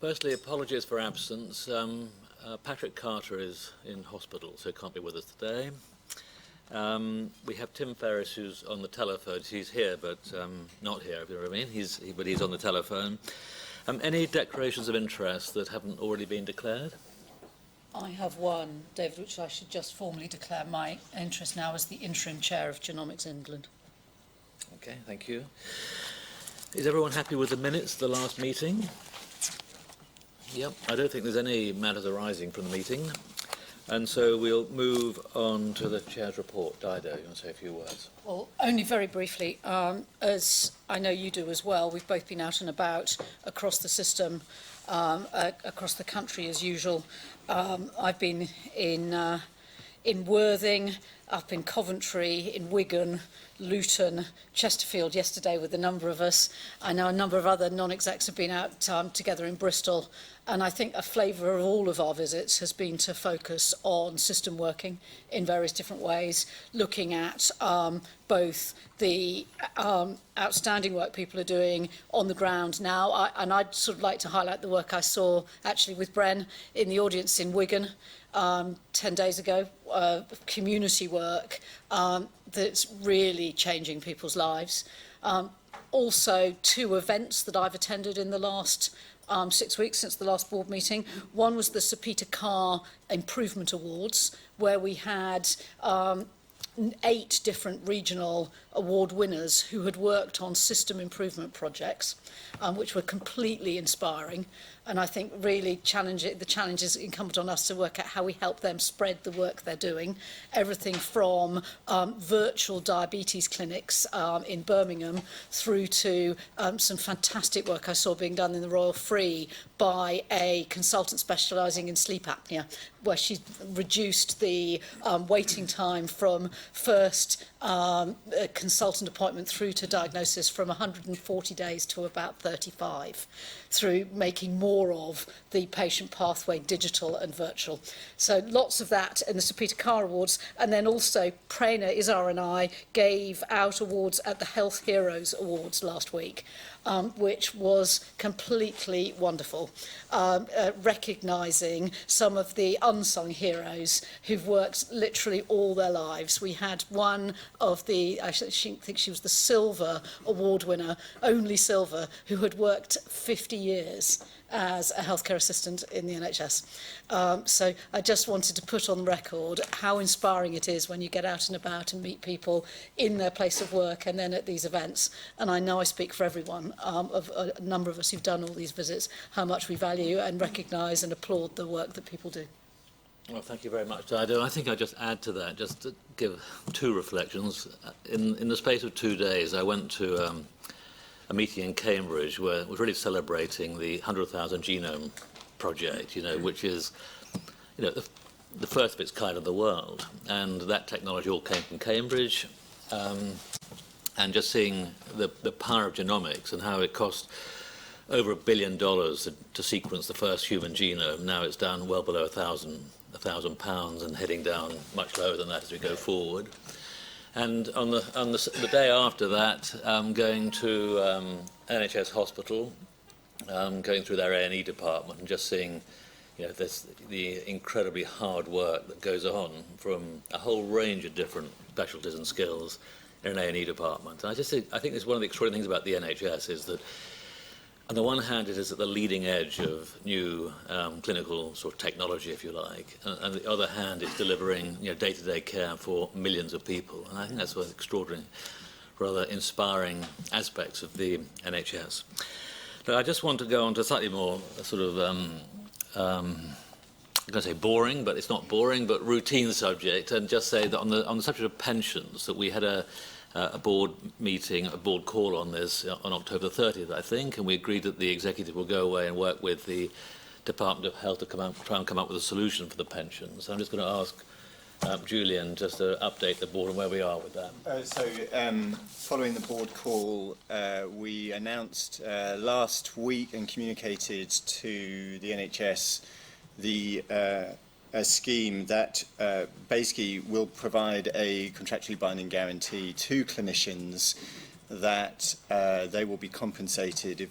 Firstly, apologies for absence. Patrick Carter is in hospital, so can't be with us today. We have Tim Ferris, who's on the telephone. He's here, but not here, if you know what I mean. But he's on the telephone. Any declarations of interest that haven't already been declared? I have one, David, which I should just formally declare my interest now as the interim chair of Genomics England. Okay, thank you. Is everyone happy with the minutes of the last meeting? Yep, I don't think there's any matters arising from the meeting. And so we'll move on to the Chair's report. Dido, you want to say a few words? Well, only very briefly, as I know you do as well, we've both been out and about across the system, across the country as usual. I've been in Worthing, up in Coventry, in Wigan, Luton, Chesterfield yesterday with a number of us. I know a number of other non-execs have been out together in Bristol, and I think a flavour of all of our visits has been to focus on system working in various different ways, looking at both the outstanding work people are doing on the ground now, and I'd sort of like to highlight the work I saw actually with Bren in the audience in Wigan 10 days ago, community work that's really changing people's lives. Also, 2 events that I've attended in the last 6 weeks since the last board meeting. One was the Sir Peter Carr Improvement Awards, where we had 8 different regional award winners who had worked on system improvement projects, which were completely inspiring. And I think really the challenge is incumbent on us to work out how we help them spread the work they're doing. Everything from virtual diabetes clinics in Birmingham through to some fantastic work I saw being done in the Royal Free by a consultant specialising in sleep apnea, where she's reduced the waiting time from first consultant appointment through to diagnosis from 140 days to about 35, through making more of the patient pathway digital and virtual. So lots of that in the Sir Peter Carr Awards. And then also Prerna, Izar and I gave out awards at the Health Heroes Awards last week, which was completely wonderful, recognising some of the unsung heroes who've worked literally all their lives. We had one of the, I think she was the silver award winner, only silver, who had worked 50 years as a healthcare assistant in the NHS. So I just wanted to put on record how inspiring it is when you get out and about and meet people in their place of work and then at these events. And I know I speak for everyone, of a number of us who've done all these visits, how much we value and recognise and applaud the work that people do. Well, thank you very much, Dido. I think I'll just add to that, just to give 2 reflections. In the space of 2 days, I went to a meeting in Cambridge where it was really celebrating the 100,000 genome project, which is, the first of its kind in the world. And that technology all came from Cambridge. And just seeing the power of genomics and how it cost over $1 billion to sequence the first human genome. Now it's down well below £1,000 and heading down much lower than that as we go forward. And on the day after that, going to NHS hospital, going through their A&E department and just seeing, the incredibly hard work that goes on from a whole range of different specialties and skills in an A&E department. And I think it's one of the extraordinary things about the NHS is that, on the one hand, it is at the leading edge of new clinical sort of technology, if you like, and on the other hand, it's delivering day-to-day care for millions of people. And I think that's one of the extraordinary, rather inspiring aspects of the NHS. But I just want to go on to a slightly more sort of, I'm going to say boring, but it's not boring, but routine subject, and just say that on the subject of pensions, that we had a board meeting, a board call on this on October 30th, I think, and we agreed that the executive will go away and work with the Department of Health to try and come up with a solution for the pensions. So I'm just going to ask Julian just to update the board on where we are with that. Following the board call, we announced last week and communicated to the NHS a scheme that basically will provide a contractually binding guarantee to clinicians that they will be compensated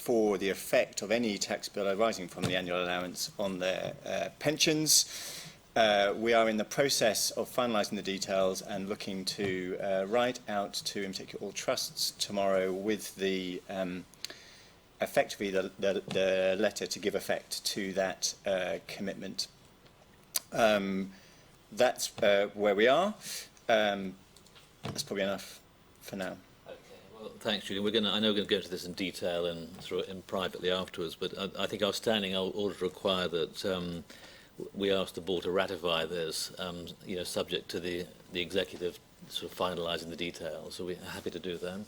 for the effect of any tax bill arising from the annual allowance on their pensions. We are in the process of finalising the details and looking to write out to, in particular, all trusts tomorrow with the effectively the letter to give effect to that commitment. That's where we are. That's probably enough for now. Okay. Well, thanks, Julian. I know we're going to go into this in detail and in privately afterwards, but I think our standing order require that we ask the board to ratify this, subject to the executive sort of finalising the details. So we're happy to do that.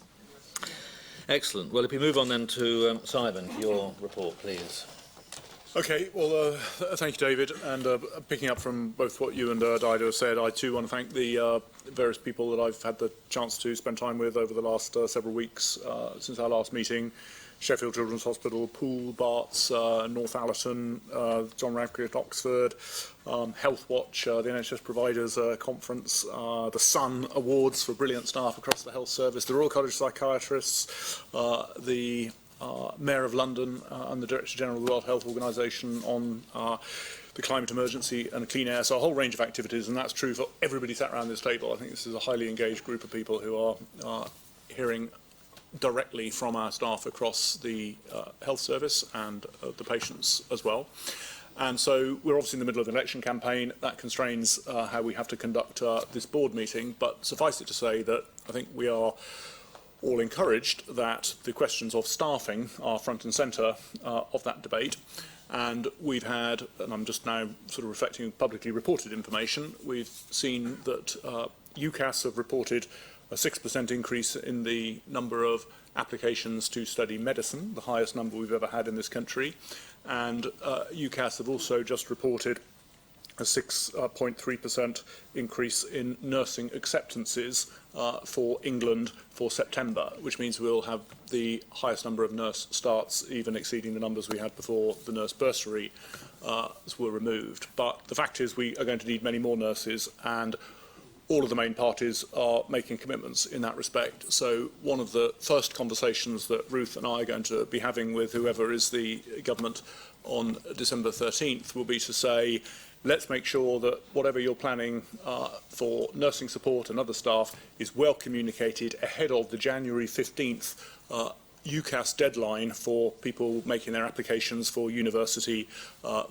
Excellent. Well, if we move on then to Simon, for your report, please. Okay, well, thank you, David. And picking up from both what you and Dido have said, I too want to thank the various people that I've had the chance to spend time with over the last several weeks since our last meeting. Sheffield Children's Hospital, Poole, Barts, North Allerton, John Radcliffe, Oxford, Health Watch, the NHS Providers Conference, the Sun Awards for brilliant staff across the health service, the Royal College of Psychiatrists, the Mayor of London and the Director General of the World Health Organization on the climate emergency and clean air. So a whole range of activities, and that's true for everybody sat around this table. I think this is a highly engaged group of people who are hearing directly from our staff across the health service and the patients as well. And so we're obviously in the middle of an election campaign. That constrains how we have to conduct this board meeting. But suffice it to say that I think we are all encouraged that the questions of staffing are front and centre of that debate. And we've had, and I'm just now sort of reflecting publicly reported information, we've seen that UCAS have reported a 6% increase in the number of applications to study medicine, the highest number we've ever had in this country. And UCAS have also just reported a 6.3% increase in nursing acceptances for England for September, which means we'll have the highest number of nurse starts, even exceeding the numbers we had before the nurse bursary were removed. But the fact is we are going to need many more nurses, and all of the main parties are making commitments in that respect. So one of the first conversations that Ruth and I are going to be having with whoever is the government on December 13th will be to say, let's make sure that whatever you're planning for nursing support and other staff is well communicated ahead of the January 15th UCAS deadline for people making their applications for university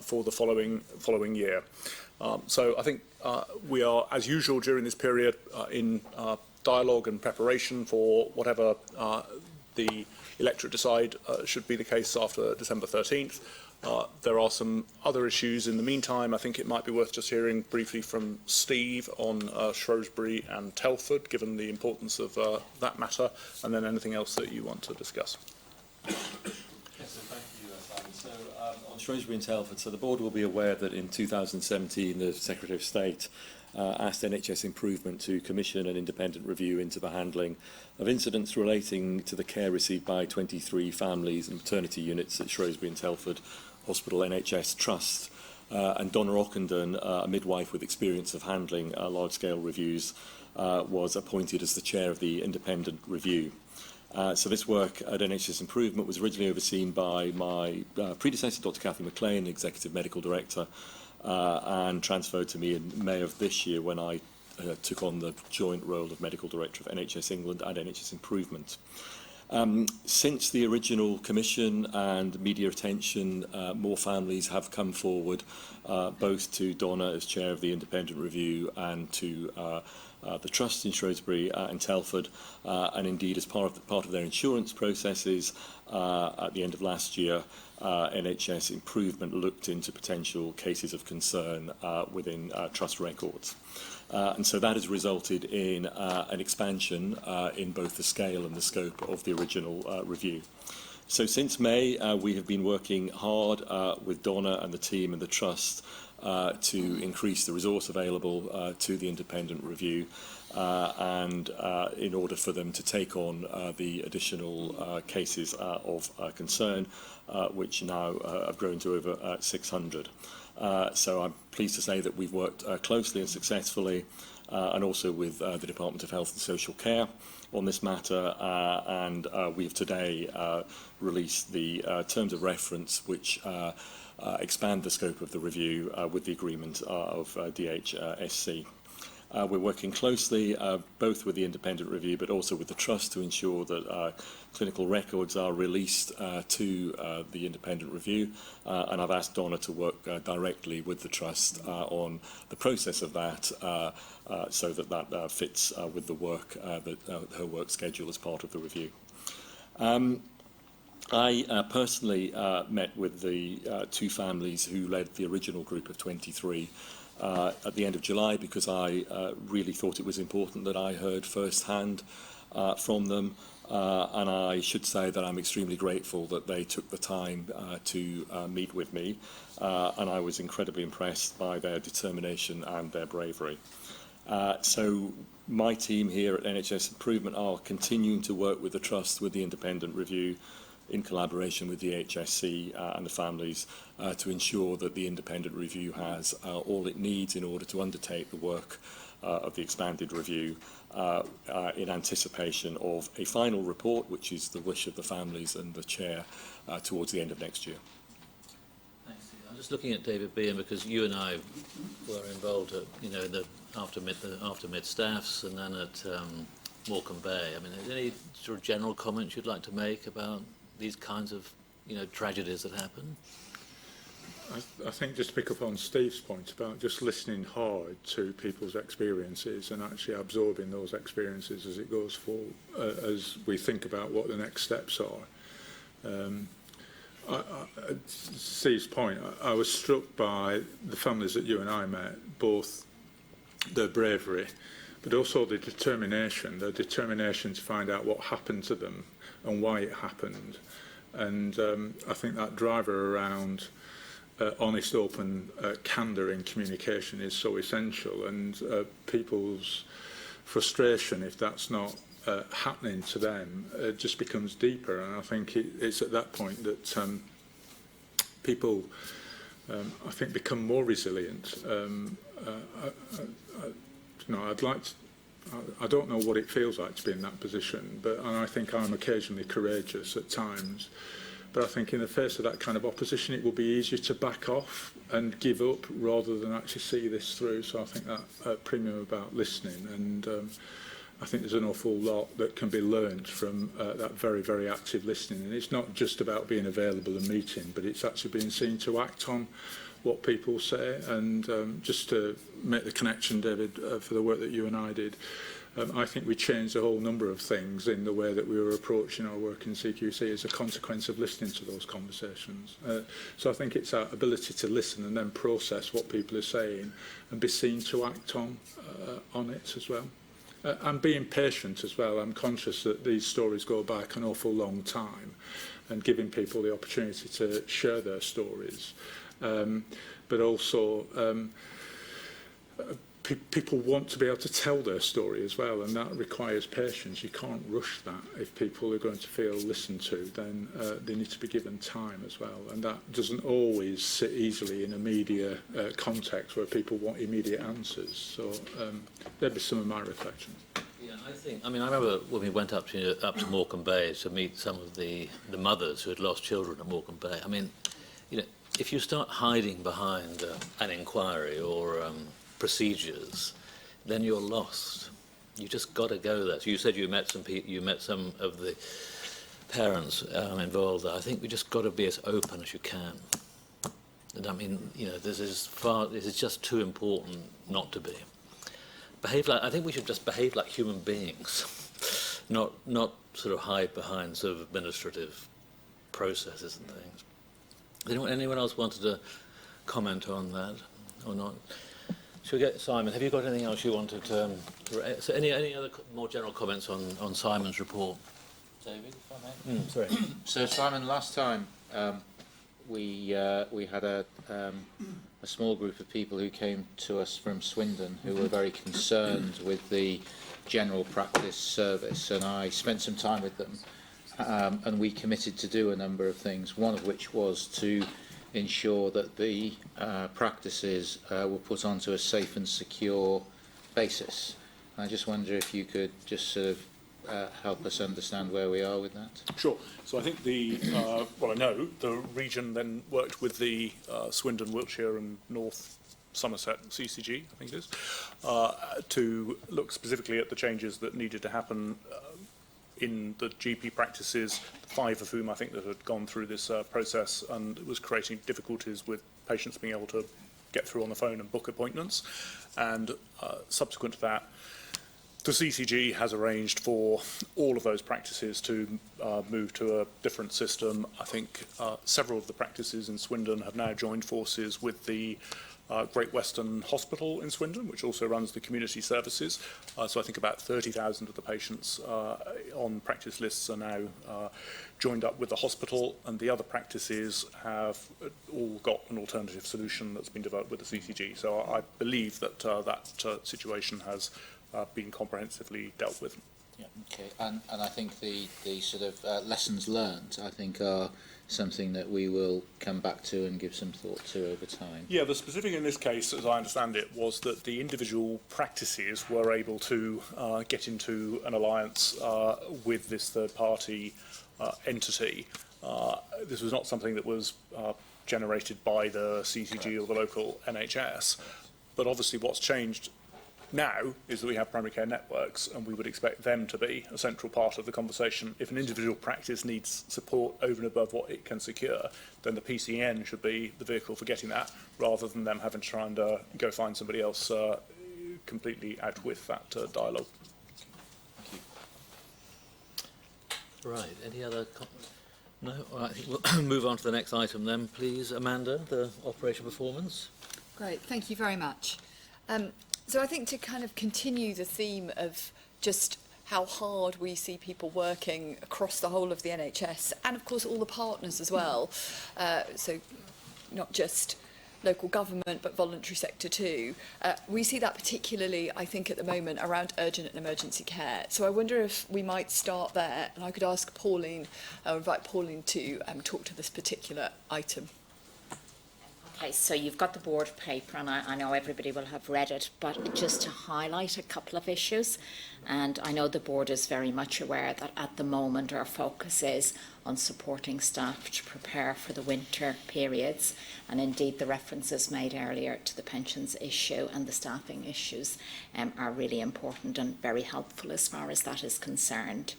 for the following year. So I think we are, as usual during this period, in dialogue and preparation for whatever the electorate decide should be the case after December 13th. There are some other issues in the meantime. I think it might be worth just hearing briefly from Steve on Shrewsbury and Telford, given the importance of that matter, and then anything else that you want to discuss. Yes, so thank you, Simon. So on Shrewsbury and Telford, so the board will be aware that in 2017 the Secretary of State asked NHS Improvement to commission an independent review into the handling of incidents relating to the care received by 23 families and maternity units at Shrewsbury and Telford Hospital NHS Trust. And Donna Ockenden, a midwife with experience of handling large-scale reviews, was appointed as the chair of the independent review. So this work at NHS Improvement was originally overseen by my predecessor, Dr. Catherine McLean, Executive Medical Director, and transferred to me in May of this year when I took on the joint role of Medical Director of NHS England and NHS Improvement. Since the original commission and media attention, more families have come forward, both to Donna as chair of the independent review and to the trust in Shrewsbury and Telford, and indeed as part of their insurance processes at the end of last year, NHS Improvement looked into potential cases of concern within trust records. And so that has resulted in an expansion in both the scale and the scope of the original review. So since May, we have been working hard with Donna and the team and the trust to increase the resource available to the independent review and in order for them to take on the additional cases of concern, which now have grown to over 600. So I'm pleased to say that we've worked closely and successfully and also with the Department of Health and Social Care on this matter, and we have today released the terms of reference which expand the scope of the review with the agreement of DHSC. We're working closely both with the independent review but also with the Trust to ensure that clinical records are released to the independent review, and I've asked Donna to work directly with the Trust on the process of that so that that fits with the work, her work schedule as part of the review. I personally met with the two families who led the original group of 23 at the end of July because I really thought it was important that I heard firsthand from them, and I should say that I'm extremely grateful that they took the time to meet with me, and I was incredibly impressed by their determination and their bravery. So my team here at NHS Improvement are continuing to work with the Trust, with the independent review, in collaboration with the HSC and the families to ensure that the independent review has all it needs in order to undertake the work of the expanded review in anticipation of a final report, which is the wish of the families and the Chair, towards the end of next year. Thanks. I'm just looking at David Behan because you and I were involved at, in the after mid staffs and then at Morecambe Bay. I mean, is there any sort of general comments you'd like to make about these kinds of, tragedies that happen? I think just to pick up on Steve's point about just listening hard to people's experiences and actually absorbing those experiences as it goes forward, as we think about what the next steps are. Steve's point, I was struck by the families that you and I met, both their bravery, but also the determination to find out what happened to them and why it happened. And I think that driver around honest, open candour in communication is so essential, and people's frustration, if that's not happening to them, just becomes deeper. And I think it's at that point that people, I think, become more resilient. I'd like to, I don't know what it feels like to be in that position, and I think I'm occasionally courageous at times. But I think in the face of that kind of opposition, it will be easier to back off and give up rather than actually see this through. So I think that premium about listening, and I think there's an awful lot that can be learned from that very, very active listening. And it's not just about being available and meeting, but it's actually being seen to act on what people say. And just to make the connection, David, for the work that you and I did, I think we changed a whole number of things in the way that we were approaching our work in CQC as a consequence of listening to those conversations. So I think it's our ability to listen and then process what people are saying and be seen to act on it as well. And being patient as well. I'm conscious that these stories go back an awful long time, and giving people the opportunity to share their stories. But also people want to be able to tell their story as well, and that requires patience. You can't rush that. If people are going to feel listened to, then they need to be given time as well, and that doesn't always sit easily in a media context where people want immediate answers. So there'd be some of my reflections. Yeah, I remember when we went up to Morecambe Bay to meet some of the mothers who had lost children at Morecambe Bay. I mean, if you start hiding behind an inquiry or procedures, then you're lost. You just got to go there. So you said you met some of the parents involved there. I think we just got to be as open as you can. And I mean, this is just too important not to be. I think we should just behave like human beings, not sort of hide behind sort of administrative processes and things. Anyone else wanted to comment on that or not? Shall we get Simon? Have you got anything else you wanted to so any other more general comments on Simon's report? David, if I may. Sorry. So Simon, last time we had a small group of people who came to us from Swindon who were very concerned with the general practice service, and I spent some time with them, and we committed to do a number of things, one of which was to ensure that the practices were put onto a safe and secure basis. I just wonder if you could just sort of help us understand where we are with that. Sure. So I think I know the region then worked with the Swindon, Wiltshire and North Somerset CCG, I think it is, to look specifically at the changes that needed to happen in the GP practices, 5 of whom I think that had gone through this process, and it was creating difficulties with patients being able to get through on the phone and book appointments. And subsequent to that, the CCG has arranged for all of those practices to move to a different system. I think several of the practices in Swindon have now joined forces with the Great Western Hospital in Swindon, which also runs the community services. So I think about 30,000 of the patients on practice lists are now joined up with the hospital, and the other practices have all got an alternative solution that's been developed with the CCG. So I believe that that situation has been comprehensively dealt with. Yeah, okay. And I think the sort of lessons learned, I think, are something that we will come back to and give some thought to over time. Yeah, the specific in this case, as I understand it, was that the individual practices were able to get into an alliance with this third-party entity. This was not something that was generated by the CCG or the local NHS, but obviously what's changed now is that we have primary care networks, and we would expect them to be a central part of the conversation. If an individual practice needs support over and above what it can secure, then the PCN should be the vehicle for getting that, rather than them having to try and go find somebody else completely out with that dialogue. Thank you. Right, any other no? All right, I think we'll move on to the next item then, please. Amanda, the operation performance. Great, thank you very much. So I think to kind of continue the theme of just how hard we see people working across the whole of the NHS, and of course all the partners as well, so not just local government but voluntary sector too, we see that particularly, I think, at the moment around urgent and emergency care. So I wonder if we might start there, and I could ask Pauline, invite Pauline to talk to this particular item. Okay, so you've got the board paper, and I know everybody will have read it, but just to highlight a couple of issues, and I know the board is very much aware that at the moment our focus is on supporting staff to prepare for the winter periods, and indeed the references made earlier to the pensions issue and the staffing issues are really important and very helpful as far as that is concerned.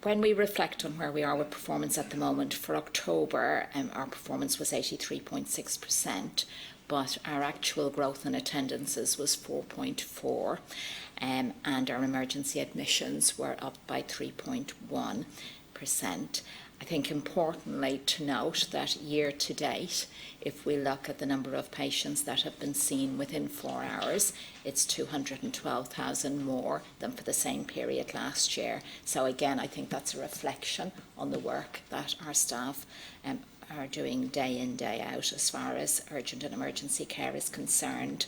When we reflect on where we are with performance at the moment, for October, our performance was 83.6%, but our actual growth in attendances was 4.4%, and our emergency admissions were up by 3.1%. I think importantly to note that year to date, if we look at the number of patients that have been seen within 4 hours, it's 212,000 more than for the same period last year. So again, I think that's a reflection on the work that our staff are doing day in, day out as far as urgent and emergency care is concerned.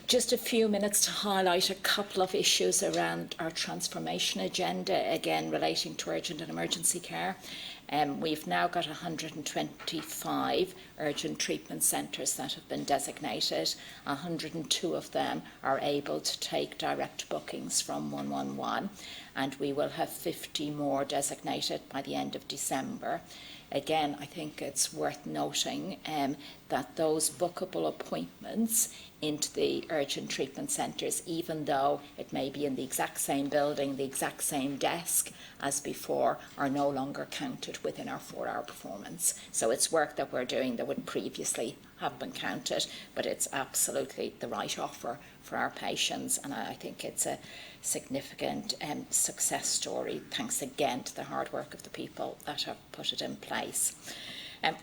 Just a few minutes to highlight a couple of issues around our transformation agenda, again relating to urgent and emergency care. We've now got 125 urgent treatment centres that have been designated. 102 of them are able to take direct bookings from 111, and we will have 50 more designated by the end of December. Again, I think it's worth noting that those bookable appointments into the urgent treatment centres, even though it may be in the exact same building, the exact same desk as before, are no longer counted within our 4-hour performance. So it's work that we're doing that would previously have been counted, but it's absolutely the right offer for our patients, and I think it's a significant success story, thanks again to the hard work of the people that have put it in place.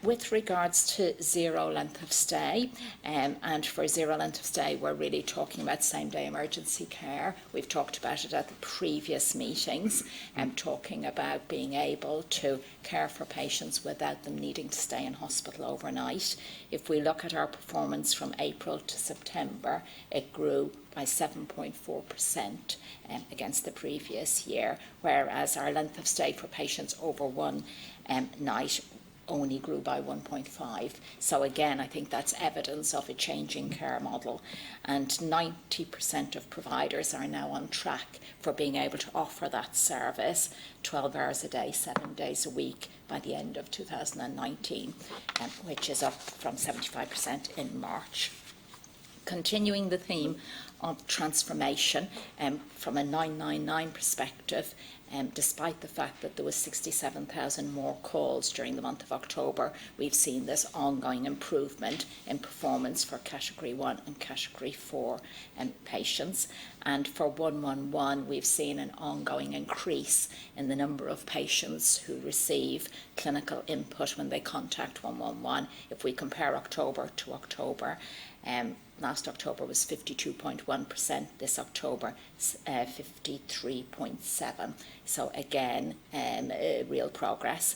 With regards to zero length of stay, and for zero length of stay, we're really talking about same-day emergency care. We've talked about it at the previous meetings, talking about being able to care for patients without them needing to stay in hospital overnight. If we look at our performance from April to September, it grew by 7.4% against the previous year, whereas our length of stay for patients over one night only grew by 1.5. So again, I think that's evidence of a changing care model, and 90% of providers are now on track for being able to offer that service 12 hours a day, 7 days a week by the end of 2019, which is up from 75% in March. Continuing the theme of transformation, from a 999 perspective, despite the fact that there was 67,000 more calls during the month of October, we've seen this ongoing improvement in performance for Category 1 and Category 4 patients. And for 111, we've seen an ongoing increase in the number of patients who receive clinical input when they contact 111. If we compare October to October, last October was 52.1%, this October 53.7%. So again, real progress.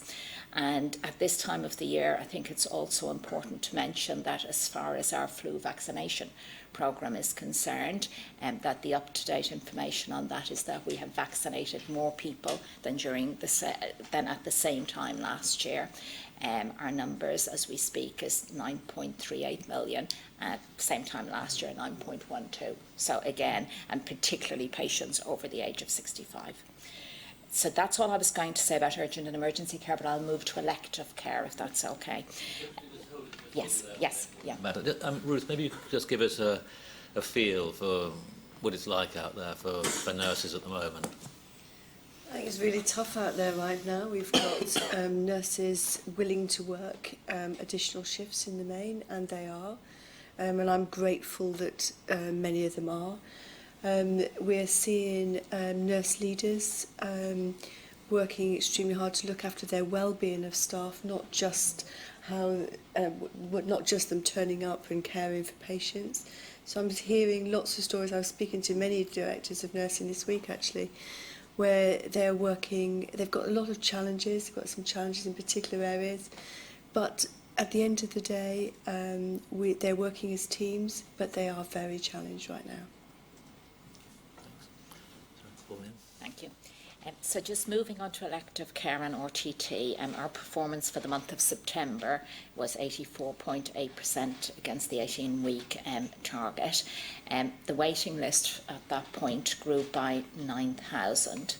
And at this time of the year, I think it's also important to mention that as far as our flu vaccination programme is concerned, that the up-to-date information on that is that we have vaccinated more people than at the same time last year. Our numbers as we speak is 9.38 million, at the same time last year 9.12. So again, and particularly patients over the age of 65. So that's all I was going to say about urgent and emergency care, but I'll move to elective care if that's okay. Yes, yeah. Ruth, maybe you could just give us a feel for what it's like out there for nurses at the moment. I think it's really tough out there right now. We've got nurses willing to work additional shifts in the main, and they are. And I'm grateful that many of them are. We're seeing nurse leaders working extremely hard to look after their well-being of staff, not just them turning up and caring for patients. So I'm hearing lots of stories. I was speaking to many directors of nursing this week, actually, where they're working, they've got a lot of challenges, they've got some challenges in particular areas, but at the end of the day, they're working as teams, but they are very challenged right now. Thank you. So just moving on to elective care and RTT, our performance for the month of September was 84.8% against the 18-week target. The waiting list at that point grew by 9,000.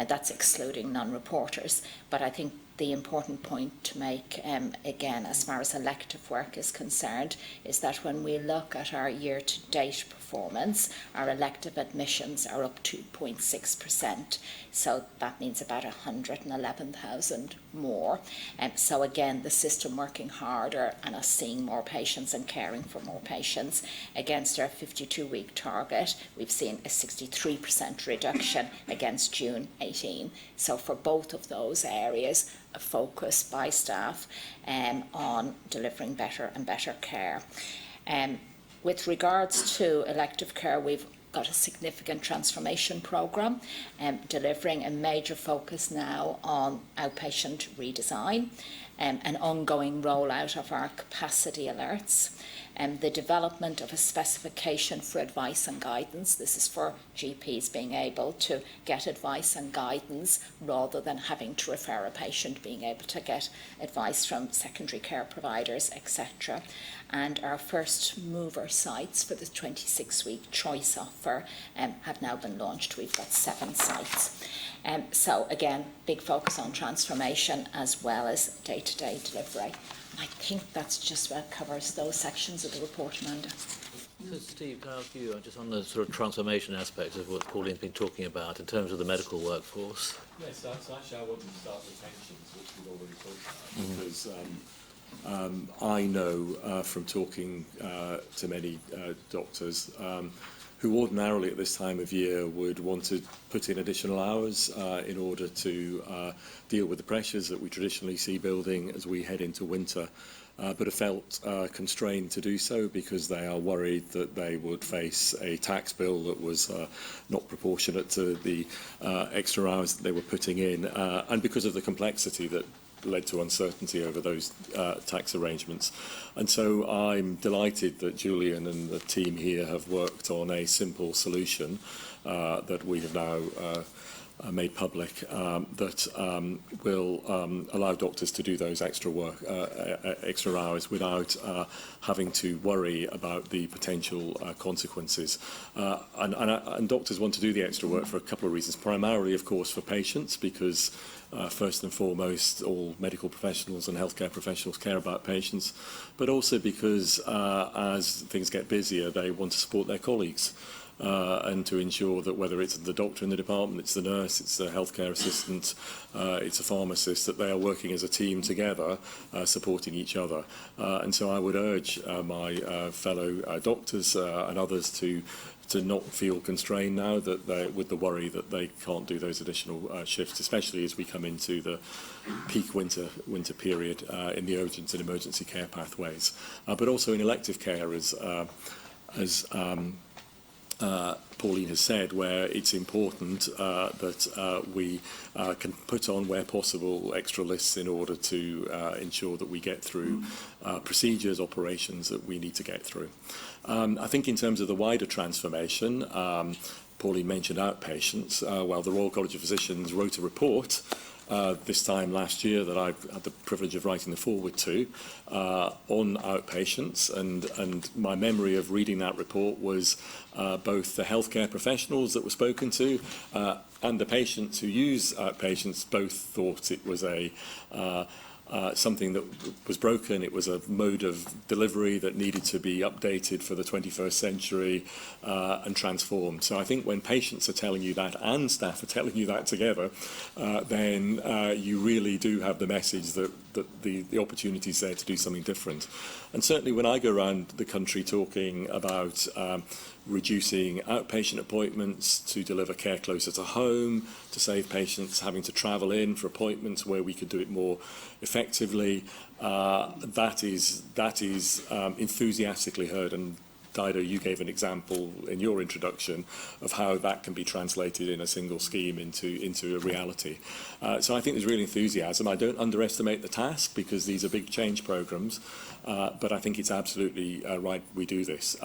That's excluding non-reporters. But I think the important point to make, again, as far as elective work is concerned, is that when we look at our year-to-date performance, our elective admissions are up 2.6%. So that means about 111,000 more. So again, the system working harder and us seeing more patients and caring for more patients. Against our 52-week target, we've seen a 63% reduction against June 18. So for both of those areas, a focus by staff on delivering better and better care. With regards to elective care, we've got a significant transformation programme, delivering a major focus now on outpatient redesign, an ongoing rollout of our capacity alerts, the development of a specification for advice and guidance. This is for GPs being able to get advice and guidance rather than having to refer a patient, being able to get advice from secondary care providers, etc. And our first mover sites for the 26-week choice offer have now been launched. We've got 7 sites. So again, big focus on transformation as well as day-to-day delivery. I think that's just about covers those sections of the report, Amanda. So Steve, can I ask you just on the sort of transformation aspect of what Pauline's been talking about in terms of the medical workforce? Yes, so actually I wanted to start with pensions, which we've already talked about, because I know from talking to many doctors who ordinarily at this time of year would want to put in additional hours in order to deal with the pressures that we traditionally see building as we head into winter, but have felt constrained to do so because they are worried that they would face a tax bill that was not proportionate to the extra hours that they were putting in, and because of the complexity that led to uncertainty over those tax arrangements. And so I'm delighted that Julian and the team here have worked on a simple solution that we have now made public that will allow doctors to do those extra hours without having to worry about the potential consequences. And doctors want to do the extra work for a couple of reasons. Primarily, of course, for patients, because first and foremost, all medical professionals and healthcare professionals care about patients, but also because as things get busier, they want to support their colleagues. And to ensure that whether it's the doctor in the department, it's the nurse, it's the healthcare assistant, it's a pharmacist, that they are working as a team together, supporting each other. And so I would urge my fellow doctors and others to not feel constrained now that with the worry that they can't do those additional shifts, especially as we come into the peak winter period in the urgent and emergency care pathways, but also in elective care as Pauline has said, where it's important that we can put on, where possible, extra lists in order to ensure that we get through procedures, operations that we need to get through. I think in terms of the wider transformation, Pauline mentioned outpatients. Well, the Royal College of Physicians wrote a report this time last year that I've had the privilege of writing the foreword to on outpatients, and my memory of reading that report was both the healthcare professionals that were spoken to and the patients who use outpatients both thought it was something that was broken. It was a mode of delivery that needed to be updated for the 21st century and transformed. So I think when patients are telling you that and staff are telling you that together, then you really do have the message that the opportunity is there to do something different. And certainly when I go around the country talking about reducing outpatient appointments to deliver care closer to home, to save patients having to travel in for appointments where we could do it more effectively, that is enthusiastically heard. And Dido, you gave an example in your introduction of how that can be translated in a single scheme into a reality. So I think there's real enthusiasm. I don't underestimate the task because these are big change programs, but I think it's absolutely right we do this.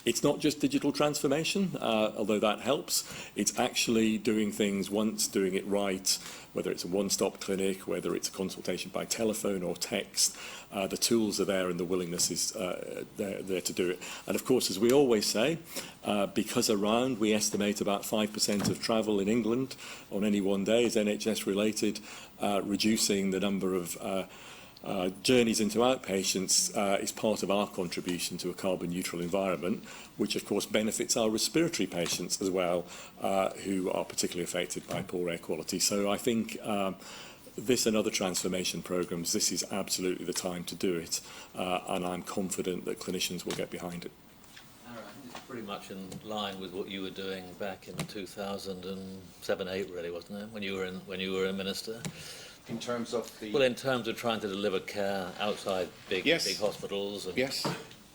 It's not just digital transformation, although that helps. It's actually doing things once, doing it right, whether it's a one-stop clinic, whether it's a consultation by telephone or text. The tools are there and the willingness is there to do it. And of course, as we always say, because around we estimate about 5% of travel in England on any one day is NHS related, reducing the number of journeys into outpatients is part of our contribution to a carbon neutral environment, which of course benefits our respiratory patients as well, who are particularly affected by poor air quality. So I think this and other transformation programs, this is absolutely the time to do it, and I'm confident that clinicians will get behind it. It's pretty much in line with what you were doing back in 2007-8, really, wasn't it? When you were a minister. In terms of the... Well, in terms of trying to deliver care outside big hospitals. And...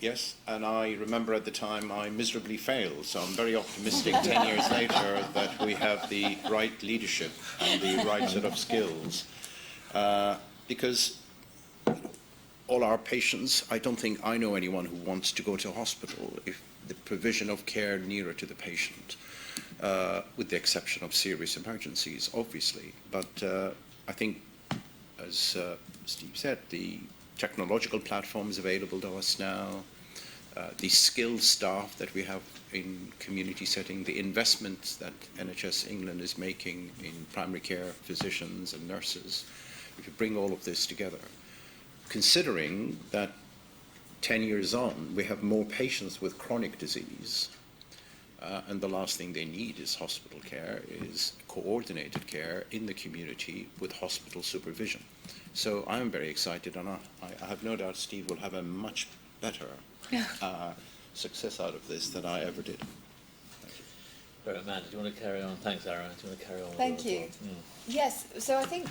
Yes, and I remember at the time I miserably failed, so I'm very optimistic 10 years later that we have the right leadership and the right sort of skills, because all our patients, I don't think I know anyone who wants to go to a hospital if the provision of care nearer to the patient, with the exception of serious emergencies, obviously. But I think, as Steve said, the technological platforms available to us now, the skilled staff that we have in community setting, the investments that NHS England is making in primary care physicians and nurses, if you bring all of this together, considering that 10 years on we have more patients with chronic disease, and the last thing they need is hospital care, is coordinated care in the community with hospital supervision. So I'm very excited, and I have no doubt Steve will have a much better success out of this than I ever did. Great, Amanda, do you want to carry on? Thanks, Aaron. Do you want to carry on? Thank you. Yes, so I think,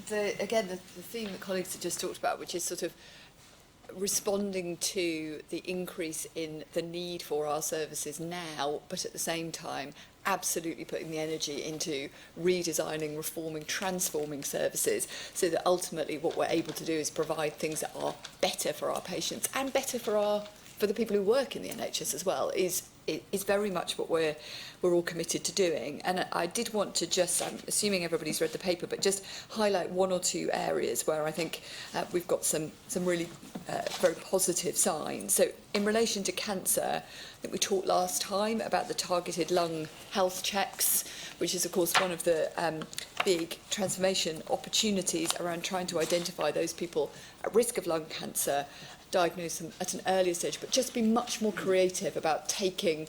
the theme that colleagues have just talked about, which is sort of responding to the increase in the need for our services now, but at the same time, absolutely putting the energy into redesigning, reforming, transforming services, so that ultimately what we're able to do is provide things that are better for our patients and better for the people who work in the NHS as well, is very much what we're all committed to doing. And I did want to just, I'm assuming everybody's read the paper, but just highlight one or two areas where I think we've got some really very positive signs. So in relation to cancer, I think we talked last time about the targeted lung health checks, which is of course one of the big transformation opportunities around trying to identify those people at risk of lung cancer, diagnose them at an earlier stage, but just be much more creative about taking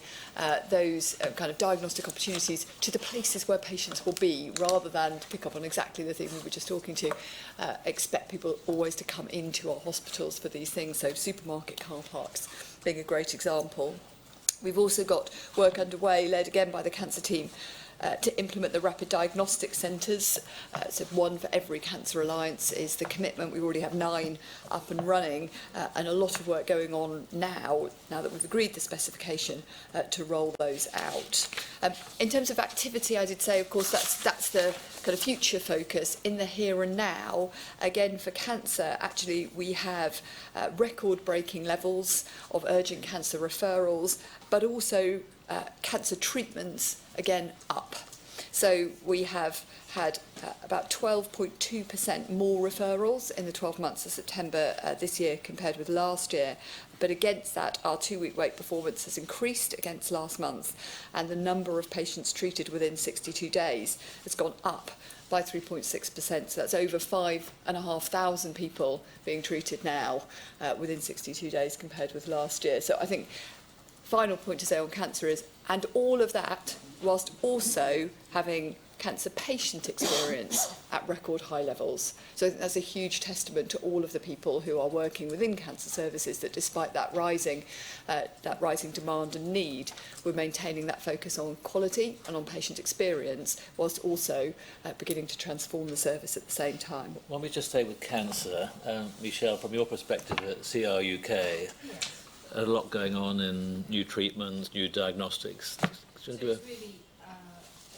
those kind of diagnostic opportunities to the places where patients will be, rather than, to pick up on exactly the thing we were just talking to, expect people always to come into our hospitals for these things. So supermarket car parks being a great example. We've also got work underway, led again by the cancer team, to implement the rapid diagnostic centres. So one for every Cancer Alliance is the commitment. We already have 9 up and running, and a lot of work going on now that we've agreed the specification, to roll those out. In terms of activity, I did say, of course, that's the kind of future focus. In the here and now, again, for cancer, actually, we have record-breaking levels of urgent cancer referrals, but also cancer treatments, again, up. So we have had about 12.2% more referrals in the 12 months of September this year compared with last year. But against that, our 2-week wait performance has increased against last month, and the number of patients treated within 62 days has gone up by 3.6%. So that's over 5,500 people being treated now within 62 days compared with last year. So I think final point to say on cancer is, and all of that whilst also having cancer patient experience at record high levels. So I think that's a huge testament to all of the people who are working within cancer services, that despite that rising demand and need, we're maintaining that focus on quality and on patient experience, whilst also beginning to transform the service at the same time. Why don't we just stay with cancer? Michelle, from your perspective at CR UK, a lot going on in new treatments, new diagnostics. So it's really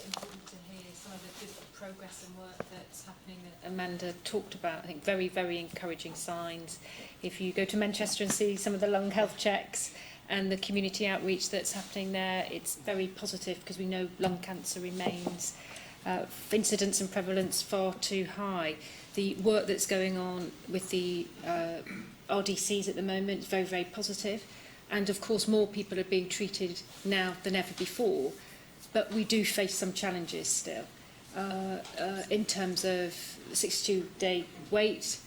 important to hear some of the good progress and work that's happening that Amanda talked about. I think very, very encouraging signs. If you go to Manchester and see some of the lung health checks and the community outreach that's happening there, it's very positive, because we know lung cancer remains incidence and prevalence far too high. The work that's going on with the RDCs at the moment is very, very positive. And of course, more people are being treated now than ever before. But we do face some challenges still in terms of 62-day wait,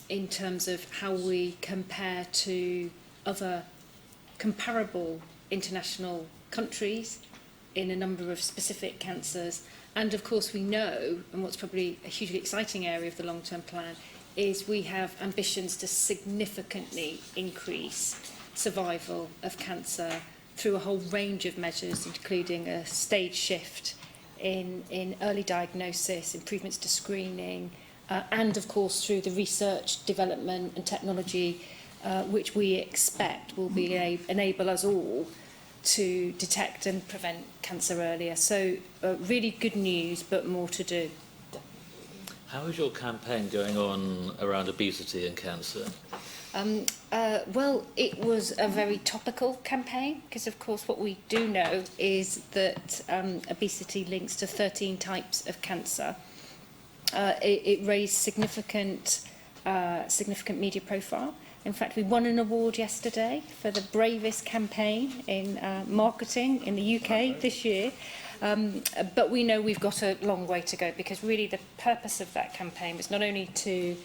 in terms of how we compare to other comparable international countries in a number of specific cancers. And of course, we know, and what's probably a hugely exciting area of the long-term plan, is we have ambitions to significantly increase survival of cancer through a whole range of measures, including a stage shift in early diagnosis, improvements to screening, and of course through the research, development and technology which we expect will enable us all to detect and prevent cancer earlier. So really good news, but more to do. How is your campaign going on around obesity and cancer? Well, it was a very topical campaign, because of course what we do know is that obesity links to 13 types of cancer. It raised significant media profile. In fact, we won an award yesterday for the bravest campaign in marketing in the UK this year. But we know we've got a long way to go, because really the purpose of that campaign was not only to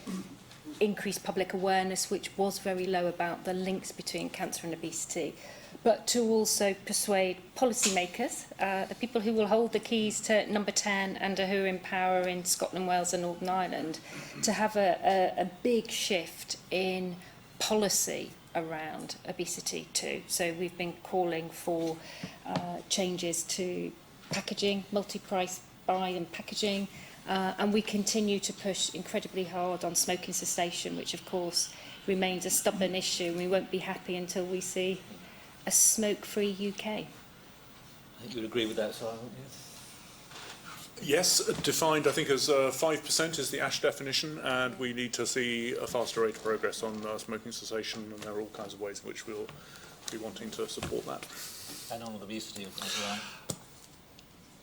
increase public awareness, which was very low about the links between cancer and obesity, but to also persuade policymakers, the people who will hold the keys to number 10 and who are in power in Scotland, Wales and Northern Ireland, to have a big shift in policy around obesity too. So we've been calling for changes to packaging, multi-price buy and packaging, and we continue to push incredibly hard on smoking cessation, which of course remains a stubborn issue, and we won't be happy until we see a smoke-free UK. I think you'd agree with that, Simon, wouldn't you? Yes, defined, I think, as 5% is the ASH definition, and we need to see a faster rate of progress on smoking cessation, and there are all kinds of ways in which we'll be wanting to support that. And on obesity as well.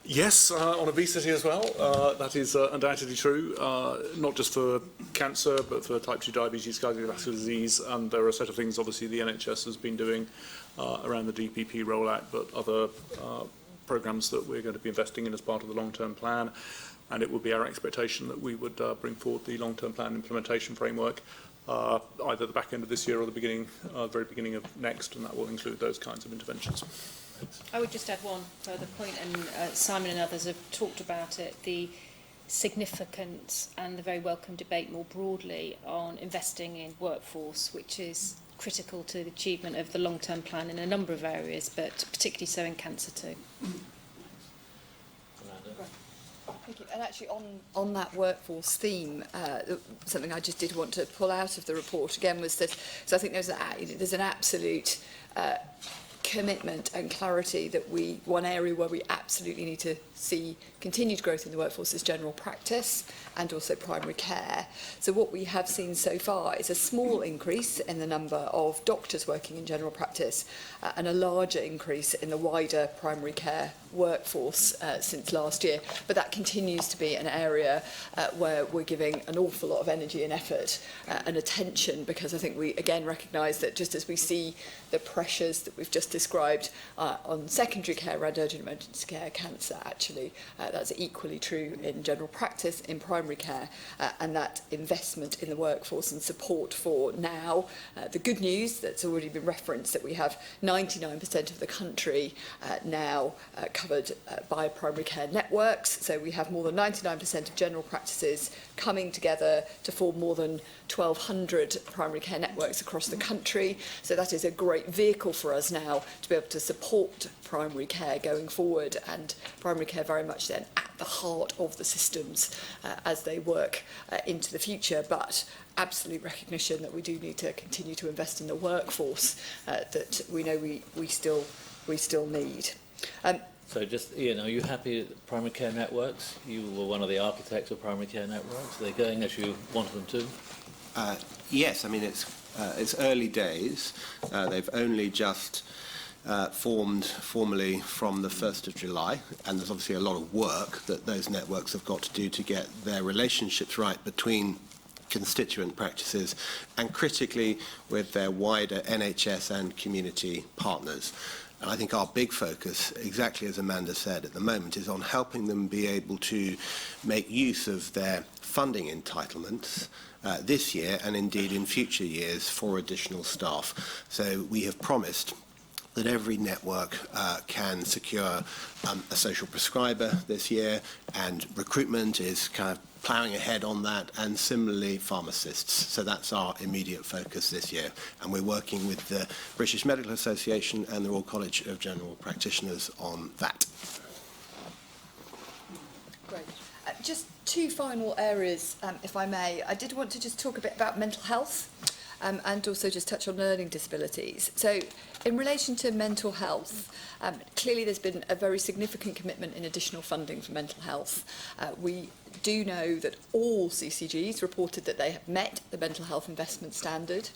Yes, on obesity as well. That is undoubtedly true, not just for cancer, but for type 2 diabetes, cardiovascular disease, and there are a set of things, obviously, the NHS has been doing around the DPP rollout, but other programmes that we're going to be investing in as part of the long-term plan, and it would be our expectation that we would bring forward the long-term plan implementation framework either the back end of this year or the very beginning of next, and that will include those kinds of interventions. I would just add one further point, and Simon and others have talked about it, the significance and the very welcome debate more broadly on investing in workforce, which is critical to the achievement of the long-term plan in a number of areas, but particularly so in cancer too. Thank you. And actually on that workforce theme, something I just did want to pull out of the report again was that, so I think there's an absolute commitment and clarity that one area where we absolutely need to see continued growth in the workforce is general practice and also primary care. So what we have seen so far is a small increase in the number of doctors working in general practice and a larger increase in the wider primary care workforce since last year. But that continues to be an area where we're giving an awful lot of energy and effort and attention, because I think we again recognise that just as we see the pressures that we've just described on secondary care around urgent emergency care, cancer, actually that's equally true in general practice, in primary care, and that investment in the workforce and support for now. The good news that's already been referenced, that we have 99% of the country now covered by primary care networks. So we have more than 99% of general practices coming together to form more than 1,200 primary care networks across the country. So that is a great vehicle for us now to be able to support primary care going forward, and primary care very much then at the heart of the systems as they work into the future. But absolute recognition that we do need to continue to invest in the workforce that we know we still need. So just, Ian, are you happy with primary care networks? You were one of the architects of primary care networks. Are they going as you wanted them to? Yes, I mean, it's early days. They've only just formed formally from the 1st of July, and there's obviously a lot of work that those networks have got to do to get their relationships right between constituent practices and critically with their wider NHS and community partners. And I think our big focus, exactly as Amanda said at the moment, is on helping them be able to make use of their funding entitlements this year and indeed in future years for additional staff. So we have promised that every network can secure a social prescriber this year, and recruitment is kind of ploughing ahead on that, and similarly pharmacists. So that's our immediate focus this year, and we're working with the British Medical Association and the Royal College of General Practitioners on that. Great. Just two final areas, if I may. I did want to just talk a bit about mental health and also just touch on learning disabilities. So in relation to mental health, clearly there's been a very significant commitment in additional funding for mental health. We do know that all CCGs reported that they have met the mental health investment standard,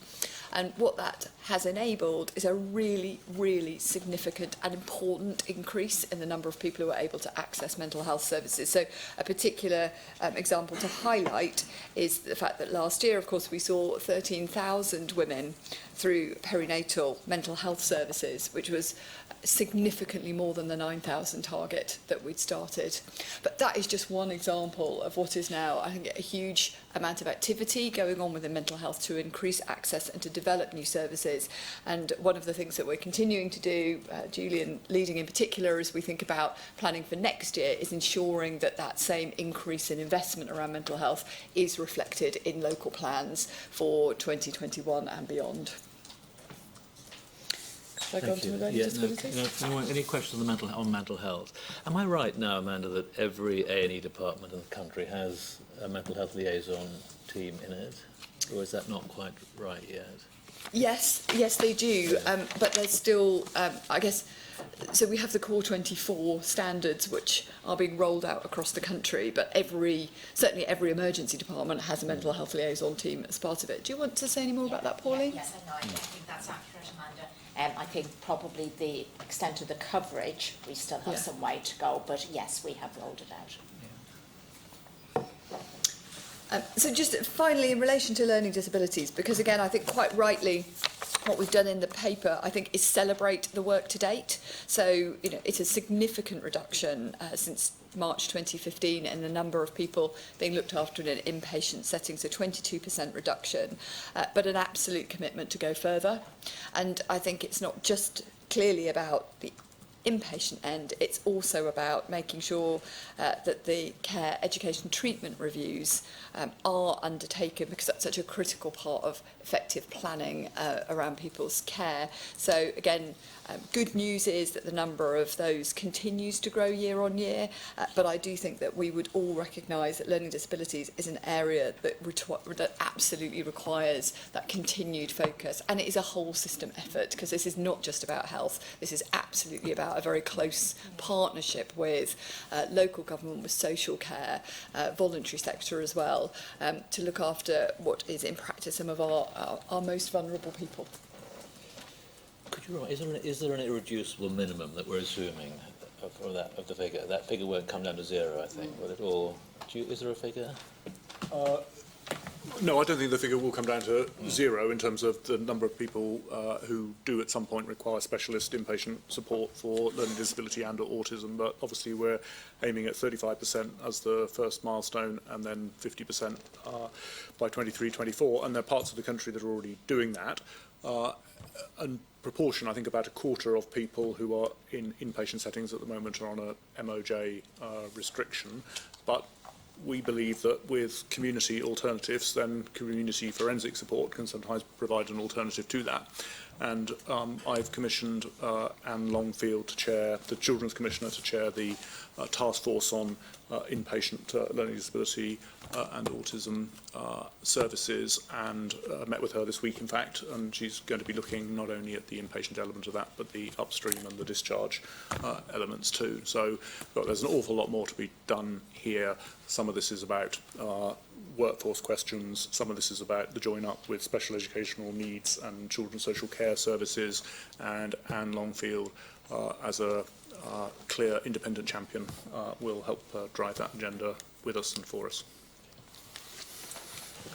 and what that has enabled is a really, really significant and important increase in the number of people who are able to access mental health services. So a particular example to highlight is the fact that last year, of course, we saw 13,000 women through perinatal mental health services, which was significantly more than the 9,000 target that we'd started. But that is just one example of what is now, I think, a huge amount of activity going on within mental health to increase access and to develop new services. And one of the things that we're continuing to do, Julian leading in particular, as we think about planning for next year, is ensuring that that same increase in investment around mental health is reflected in local plans for 2021 and beyond. Should I go on to the learning disabilities? Any questions on mental health? Am I right now, Amanda, that every A&E department in the country has a mental health liaison team in it? Or is that not quite right yet? Yes, they do, but there's still, I guess, so we have the Core 24 standards which are being rolled out across the country, but certainly every emergency department has a mental health liaison team as part of it. Do you want to say any more about that, Pauline? Yes, I think that's accurate, Amanda. I think probably the extent of the coverage, we still have some way to go, but yes, we have rolled it out. So just finally, in relation to learning disabilities, because again, I think quite rightly, what we've done in the paper, I think, is celebrate the work to date. So, it's a significant reduction since March 2015 in the number of people being looked after in an inpatient setting, so 22% reduction, but an absolute commitment to go further. And I think it's not just clearly about the inpatient end, it's also about making sure that the care, education, treatment reviews are undertaken, because that's such a critical part of effective planning around people's care. So again, good news is that the number of those continues to grow year on year, but I do think that we would all recognise that learning disabilities is an area that absolutely requires that continued focus, and it is a whole system effort, because this is not just about health, this is absolutely about a very close partnership with local government, with social care, voluntary sector as well, to look after what is in practice some of our most vulnerable people. Could you remind, is there an irreducible minimum that we're assuming of the figure? That figure won't come down to zero, I think, will it? Or is there a figure? No, I don't think the figure will come down to zero in terms of the number of people who do at some point require specialist inpatient support for learning disability and or autism, but obviously we're aiming at 35% as the first milestone, and then 50% by 23-24, and there are parts of the country that are already doing that. And proportion, I think about a quarter of people who are in inpatient settings at the moment are on a MOJ restriction, but we believe that with community alternatives, then community forensic support can sometimes provide an alternative to that. And I've commissioned Anne Longfield to chair, the Children's Commissioner, to chair the task force on inpatient learning disability and autism services, and met with her this week, in fact, and she's going to be looking not only at the inpatient element of that, but the upstream and the discharge elements too. So there's an awful lot more to be done here. Some of this is about workforce questions, some of this is about the join up with special educational needs and children's social care services, and Anne Longfield as a clear independent champion will help drive that agenda with us and for us.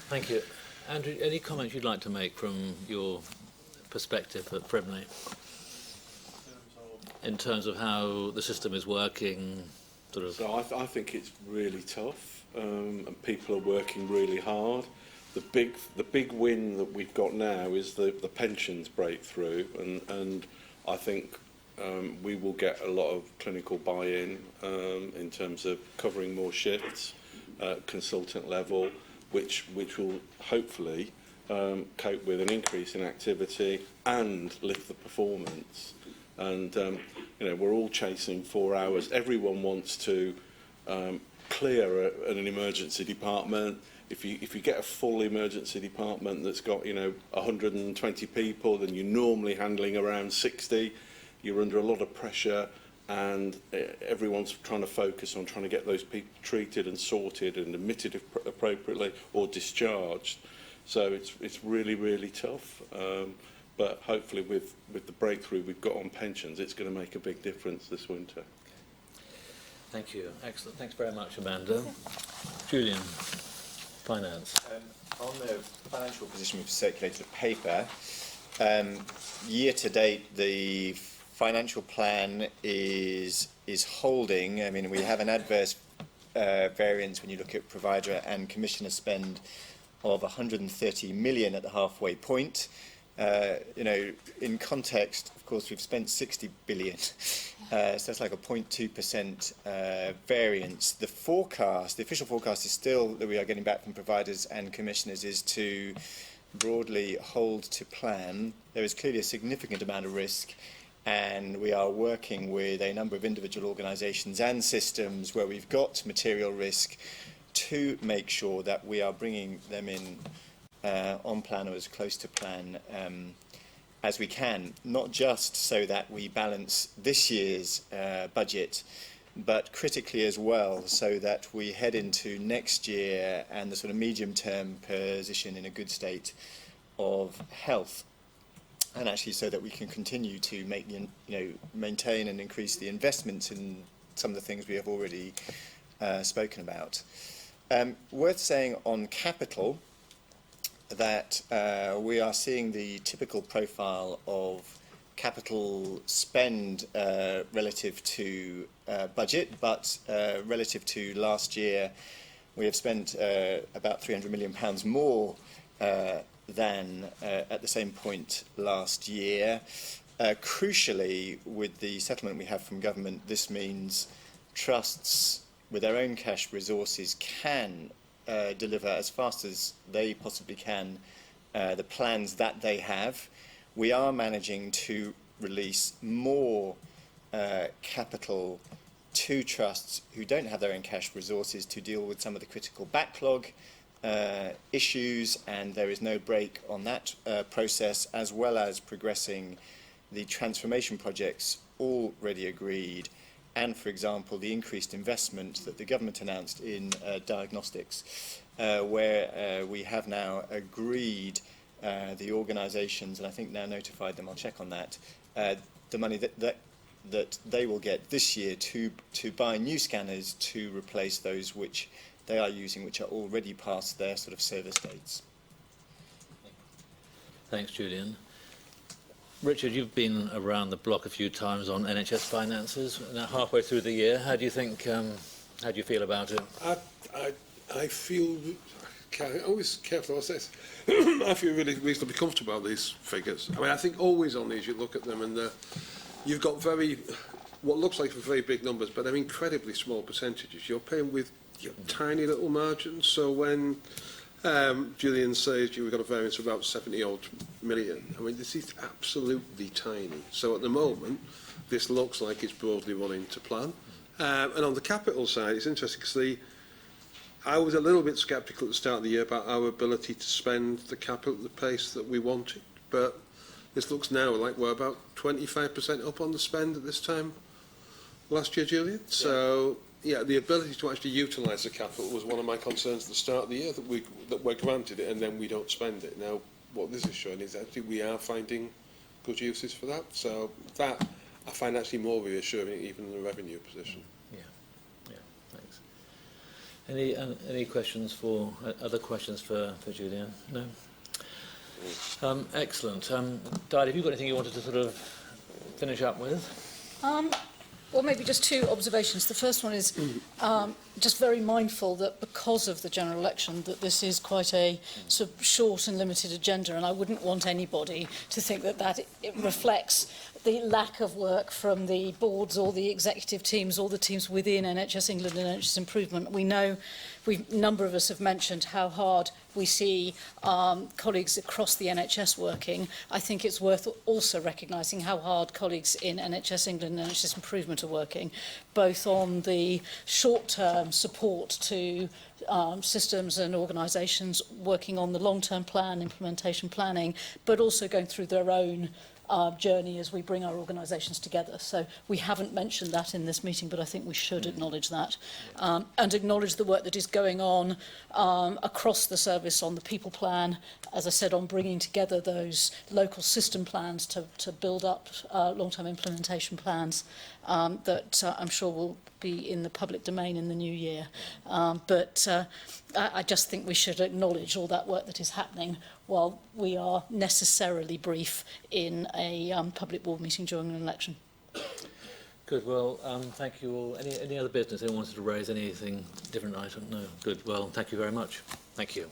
Thank you. Andrew, any comments you'd like to make from your perspective at Frimley in terms of how the system is working? So I think it's really tough, and people are working really hard. The big win that we've got now is the pensions breakthrough, and I think we will get a lot of clinical buy-in in terms of covering more shifts at consultant level, which will hopefully cope with an increase in activity and lift the performance. And we're all chasing 4 hours. Everyone wants to clear an emergency department. If you get a full emergency department that's got 120 people, then you're normally handling around 60. You're under a lot of pressure, and everyone's trying to focus on trying to get those people treated and sorted and admitted appropriately or discharged. So it's really, really tough. But hopefully with the breakthrough we've got on pensions, it's going to make a big difference this winter. Thank you. Excellent. Thanks very much, Amanda. Julian, finance. On the financial position, we've circulated a paper. Year to date, the financial plan is holding. I mean, we have an adverse variance when you look at provider and commissioner spend of 130 million at the halfway point. In context, of course, we've spent 60 billion, so that's like a 0.2% variance. The official forecast is still that we are getting back from providers and commissioners is to broadly hold to plan. There is clearly a significant amount of risk, and we are working with a number of individual organisations and systems where we've got material risk to make sure that we are bringing them in on plan or as close to plan as we can, not just so that we balance this year's budget, but critically as well, so that we head into next year and the sort of medium-term position in a good state of health, and actually so that we can continue to make maintain and increase the investments in some of the things we have already spoken about. Worth saying on capital that we are seeing the typical profile of capital spend relative to budget, but relative to last year, we have spent about £300 million more than at the same point last year. Crucially, with the settlement we have from government, this means trusts with their own cash resources can deliver as fast as they possibly can the plans that they have. We are managing to release more capital to trusts who don't have their own cash resources to deal with some of the critical backlog issues, and there is no break on that process, as well as progressing the transformation projects already agreed, and, for example, the increased investment that the government announced in diagnostics, where we have now agreed the organisations, and I think now notified them, I'll check on that, the money that they will get this year to buy new scanners to replace those which they are using, which are already past their sort of service dates. Thanks, Julian. Richard, you've been around the block a few times on NHS finances. Now, halfway through the year, how do you feel about it? I feel, always careful what I say. I feel really reasonably comfortable about these figures. I mean, I think always on these, you look at them and you've got what looks like very big numbers, but they're incredibly small percentages. You're paying with tiny little margins. So when Julian says we've got a variance of about 70-odd million, I mean, this is absolutely tiny. So at the moment, this looks like it's broadly running to plan. And on the capital side, it's interesting because I was a little bit sceptical at the start of the year about our ability to spend the capital at the pace that we wanted, but this looks now like we're about 25% up on the spend at this time last year, Julian. Yeah. So, yeah, the ability to actually utilise the capital was one of my concerns at the start of the year, that we're granted it and then we don't spend it. Now, what this is showing is actually we are finding good uses for that. So that I find actually more reassuring even than the revenue position. Yeah, thanks. Any questions other questions for Julian? No? Excellent. Di, have you got anything you wanted to sort of finish up with? Well, maybe just two observations. The first one is just very mindful that because of the general election, that this is quite a sort of short and limited agenda, and I wouldn't want anybody to think that it reflects the lack of work from the boards or the executive teams or the teams within NHS England and NHS Improvement. We know, a number of us have mentioned how hard we see colleagues across the NHS working. I think it's worth also recognising how hard colleagues in NHS England and NHS Improvement are working, both on the short-term support to systems and organisations working on the long-term plan, implementation planning, but also going through their own journey as we bring our organisations together. So we haven't mentioned that in this meeting, but I think we should acknowledge that and acknowledge the work that is going on across the service on the people plan, as I said, on bringing together those local system plans to build up long-term implementation plans that I'm sure will be in the public domain in the new year. But I just think we should acknowledge all that work that is happening while we are necessarily brief in a public board meeting during an election. Good. Well, thank you all. Any other business? Anyone wanted to raise anything different item? No. Good. Well, thank you very much. Thank you.